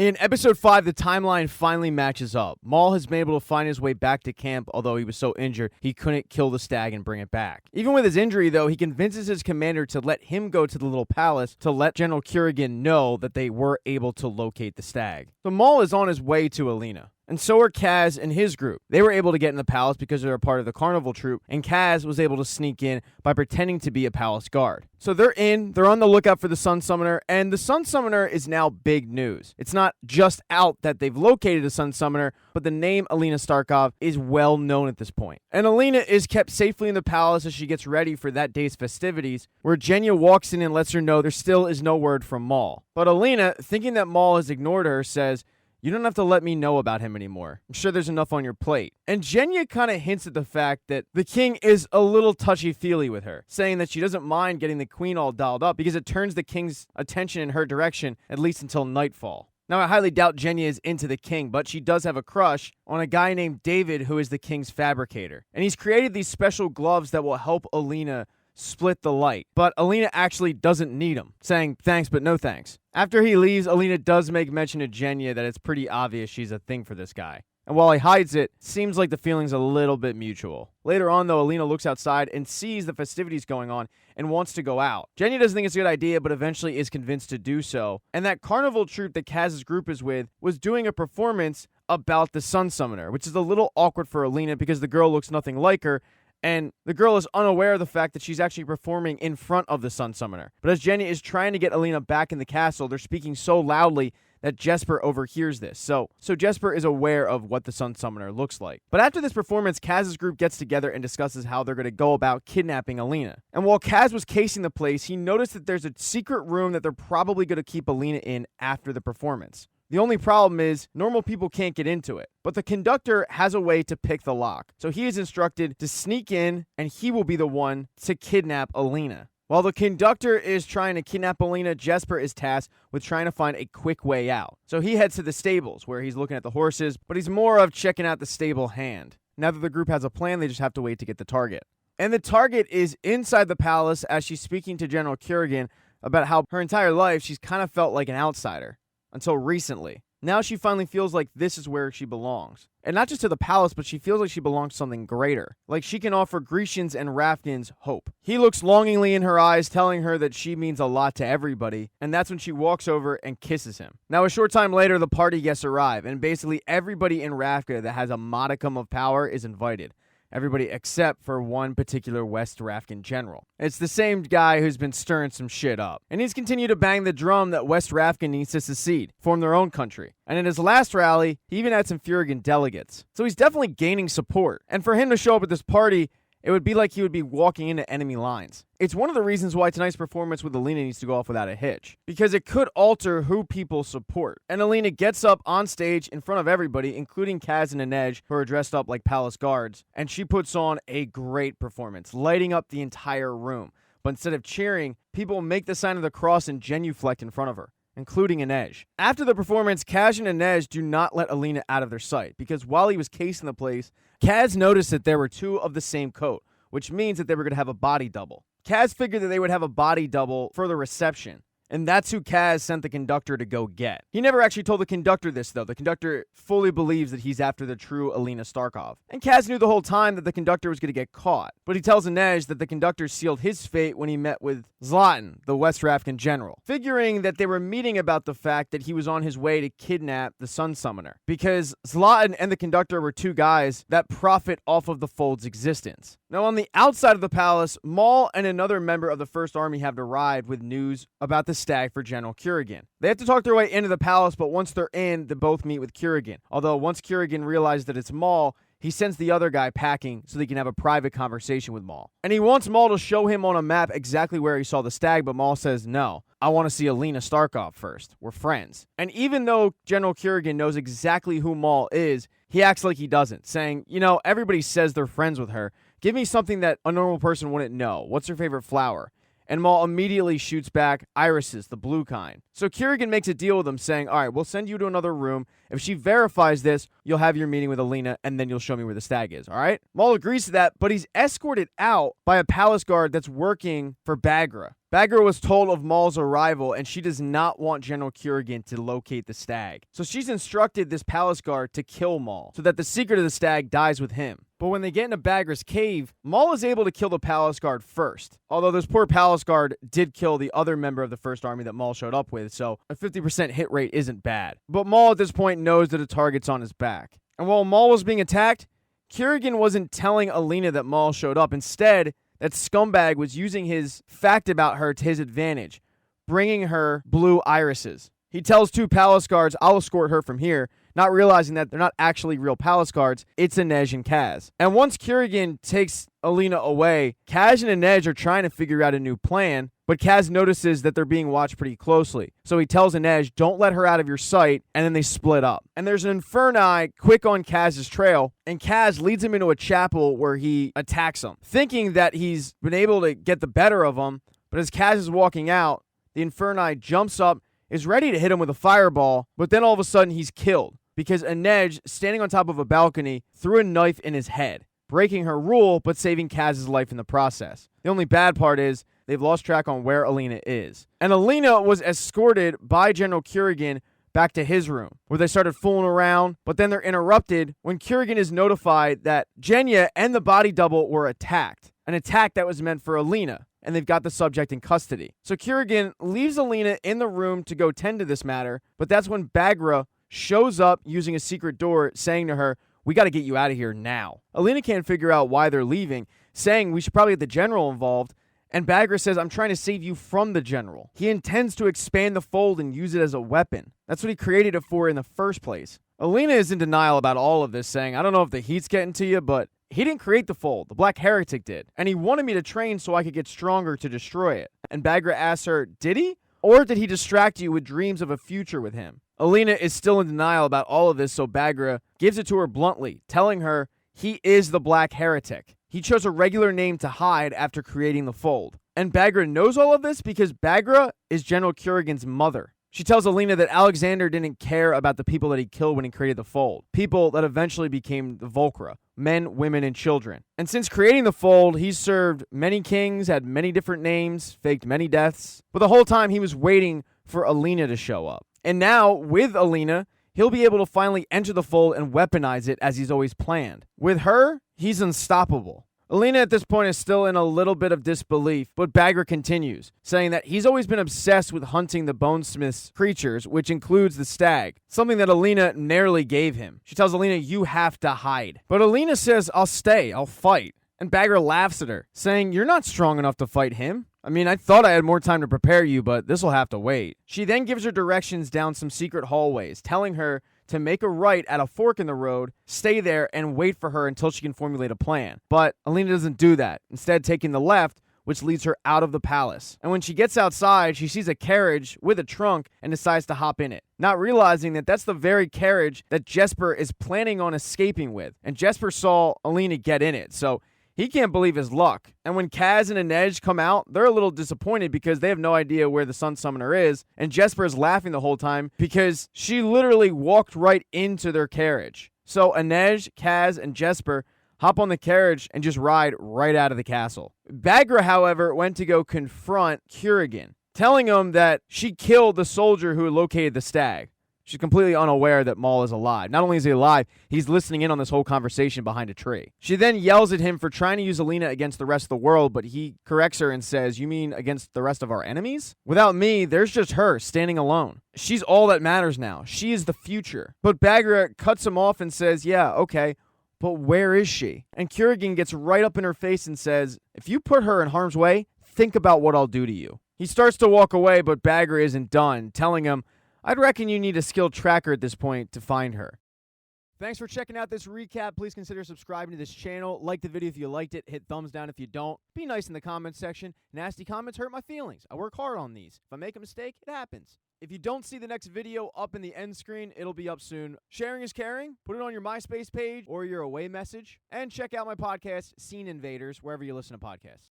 In episode 5, the timeline finally matches up. Maul has been able to find his way back to camp, although he was so injured he couldn't kill the stag and bring it back. Even with his injury, though, he convinces his commander to let him go to the little palace to let General Kurgan know that they were able to locate the stag. So Maul is on his way to Alina. And so are Kaz and his group. They were able to get in the palace because they're a part of the carnival troupe, and Kaz was able to sneak in by pretending to be a palace guard. So they're on the lookout for the Sun Summoner, and the Sun Summoner is now big news. It's not just out that they've located a Sun Summoner, but the name Alina Starkov is well known at this point. And Alina is kept safely in the palace as she gets ready for that day's festivities, where Genya walks in and lets her know there still is no word from Maul. But Alina, thinking that Maul has ignored her, says, "You don't have to let me know about him anymore. I'm sure there's enough on your plate." And Genya kind of hints at the fact that the king is a little touchy-feely with her, saying that she doesn't mind getting the queen all dolled up because it turns the king's attention in her direction, at least until nightfall. Now, I highly doubt Genya is into the king, but she does have a crush on a guy named David, who is the king's fabricator. And he's created these special gloves that will help Alina split the light. But Alina actually doesn't need them, saying thanks but no thanks. After he leaves, Alina does make mention to Genya that it's pretty obvious she's a thing for this guy. And while he hides it, seems like the feeling's a little bit mutual. Later on, though, Alina looks outside and sees the festivities going on and wants to go out. Genya doesn't think it's a good idea, but eventually is convinced to do so. And that carnival troupe that Kaz's group is with was doing a performance about the Sun Summoner, which is a little awkward for Alina because the girl looks nothing like her, and the girl is unaware of the fact that she's actually performing in front of the Sun Summoner. But as Genya is trying to get Alina back in the castle, they're speaking so loudly that Jesper overhears this. So Jesper is aware of what the Sun Summoner looks like. But after this performance, Kaz's group gets together and discusses how they're going to go about kidnapping Alina. And while Kaz was casing the place, he noticed that there's a secret room that they're probably going to keep Alina in after the performance. The only problem is normal people can't get into it, but the conductor has a way to pick the lock. So he is instructed to sneak in, and he will be the one to kidnap Alina. While the conductor is trying to kidnap Alina, Jesper is tasked with trying to find a quick way out. So he heads to the stables, where he's looking at the horses, but he's more of checking out the stable hand. Now that the group has a plan, they just have to wait to get the target. And the target is inside the palace as she's speaking to General Kurgan about how her entire life she's kind of felt like an outsider. Until recently. Now she finally feels like this is where she belongs. And not just to the palace, but she feels like she belongs to something greater. Like she can offer Grecians and Rafgans hope. He looks longingly in her eyes, telling her that she means a lot to everybody. And that's when she walks over and kisses him. Now, a short time later, the party guests arrive. And basically everybody in Ravka that has a modicum of power is invited. Everybody except for one particular West Rafkan general. It's the same guy who's been stirring some shit up. And he's continued to bang the drum that West Rafkan needs to secede, form their own country. And in his last rally, he even had some Furigan delegates. So he's definitely gaining support. And for him to show up at this party, it would be like he would be walking into enemy lines. It's one of the reasons why tonight's performance with Alina needs to go off without a hitch, because it could alter who people support. And Alina gets up on stage in front of everybody, including Kaz and Inej, who are dressed up like palace guards, and she puts on a great performance, lighting up the entire room. But instead of cheering, people make the sign of the cross and genuflect in front of her, including Inej. After the performance, Kaz and Inej do not let Alina out of their sight, because while he was casing the place, Kaz noticed that there were two of the same coat, which means that they were going to have a body double. Kaz figured that they would have a body double for the reception, and that's who Kaz sent the conductor to go get. He never actually told the conductor this, though. The conductor fully believes that he's after the true Alina Starkov. And Kaz knew the whole time that the conductor was going to get caught. But he tells Inej that the conductor sealed his fate when he met with Zlatan, the West Rafkan general, figuring that they were meeting about the fact that he was on his way to kidnap the Sun Summoner. Because Zlatan and the conductor were two guys that profit off of the Fold's existence. Now, on the outside of the palace, Maul and another member of the First Army have arrived with news about the stag for General Kurgan. They have to talk their way into the palace, but once they're in, they both meet with Kurgan. Although once Kurgan realizes that it's Maul, he sends the other guy packing so they can have a private conversation with Maul. And he wants Maul to show him on a map exactly where he saw the stag, but Maul says, no, I want to see Alina Starkov first. We're friends. And even though General Kurgan knows exactly who Maul is, he acts like he doesn't, saying, you know, everybody says they're friends with her. Give me something that a normal person wouldn't know. What's her favorite flower? And Maul immediately shoots back, irises, the blue kind. So Kurgan makes a deal with him, saying, all right, we'll send you to another room. If she verifies this, you'll have your meeting with Alina, and then you'll show me where the stag is, all right? Maul agrees to that, but he's escorted out by a palace guard that's working for Baghra. Bagheera was told of Maul's arrival, and she does not want General Kurgan to locate the stag. So she's instructed this palace guard to kill Maul, so that the secret of the stag dies with him. But when they get into Bagheera's cave, Maul is able to kill the palace guard first. Although this poor palace guard did kill the other member of the first army that Maul showed up with, so a 50% hit rate isn't bad. But Maul at this point knows that a target's on his back. And while Maul was being attacked, Kurgan wasn't telling Alina that Maul showed up. Instead, that scumbag was using his fact about her to his advantage, bringing her blue irises. He tells 2 palace guards, I'll escort her from here, not realizing that they're not actually real palace guards, it's Inej and Kaz. And once Kurgan takes Alina away, Kaz and Inej are trying to figure out a new plan, but Kaz notices that they're being watched pretty closely. So he tells Inej, don't let her out of your sight, and then they split up. And there's an Inferni quick on Kaz's trail, and Kaz leads him into a chapel where he attacks him, thinking that he's been able to get the better of him, but as Kaz is walking out, the Inferni jumps up, is ready to hit him with a fireball, but then all of a sudden he's killed because Inej, standing on top of a balcony, threw a knife in his head, breaking her rule but saving Kaz's life in the process. The only bad part is they've lost track on where Alina is. And Alina was escorted by General Kurgan back to his room, where they started fooling around, but then they're interrupted when Kurgan is notified that Genya and the body double were attacked, an attack that was meant for Alina, and they've got the subject in custody. So Kurgan leaves Alina in the room to go tend to this matter, but that's when Bagheera shows up using a secret door, saying to her, we got to get you out of here now. Alina can't figure out why they're leaving, saying we should probably get the general involved, and Bagheera says, I'm trying to save you from the general. He intends to expand the fold and use it as a weapon. That's what he created it for in the first place. Alina is in denial about all of this, saying, I don't know if the heat's getting to you, but he didn't create the fold. The Black Heretic did. And he wanted me to train so I could get stronger to destroy it. And Bagheera asks her, did he? Or did he distract you with dreams of a future with him? Alina is still in denial about all of this, so Bagheera gives it to her bluntly, telling her he is the Black Heretic. He chose a regular name to hide after creating the fold. And Bagheera knows all of this because Bagheera is General Kurgan's mother. She tells Alina that Alexander didn't care about the people that he killed when he created the fold. People that eventually became the Volcra. Men, women, and children. And since creating the fold, he's served many kings, had many different names, faked many deaths. But the whole time he was waiting for Alina to show up. And now, with Alina, he'll be able to finally enter the fold and weaponize it as he's always planned. With her, he's unstoppable. Alina at this point is still in a little bit of disbelief, but Bagheera continues, saying that he's always been obsessed with hunting the Bonesmith's creatures, which includes the stag, something that Alina narrowly gave him. She tells Alina, you have to hide. But Alina says, I'll stay, I'll fight. And Bagheera laughs at her, saying, you're not strong enough to fight him. I mean, I thought I had more time to prepare you, but this'll have to wait. She then gives her directions down some secret hallways, telling her to make a right at a fork in the road, stay there, and wait for her until she can formulate a plan. But Alina doesn't do that, instead taking the left, which leads her out of the palace. And when she gets outside, she sees a carriage with a trunk and decides to hop in it, not realizing that that's the very carriage that Jesper is planning on escaping with. And Jesper saw Alina get in it, so he can't believe his luck. And when Kaz and Inej come out, they're a little disappointed because they have no idea where the Sun Summoner is. And Jesper is laughing the whole time because she literally walked right into their carriage. So Inej, Kaz, and Jesper hop on the carriage and just ride right out of the castle. Bagheera, however, went to go confront Kurgan, telling him that she killed the soldier who had located the stag. She's completely unaware that Maul is alive. Not only is he alive, he's listening in on this whole conversation behind a tree. She then yells at him for trying to use Alina against the rest of the world, but he corrects her and says, you mean against the rest of our enemies? Without me, there's just her standing alone. She's all that matters now. She is the future. But Bagheera cuts him off and says, yeah, okay, but where is she? And Kurgan gets right up in her face and says, if you put her in harm's way, think about what I'll do to you. He starts to walk away, but Bagheera isn't done, telling him, I'd reckon you need a skilled tracker at this point to find her. Thanks for checking out this recap. Please consider subscribing to this channel. Like the video if you liked it. Hit thumbs down if you don't. Be nice in the comments section. Nasty comments hurt my feelings. I work hard on these. If I make a mistake, it happens. If you don't see the next video up in the end screen, it'll be up soon. Sharing is caring. Put it on your MySpace page or your away message. And check out my podcast, Scene Invaders, wherever you listen to podcasts.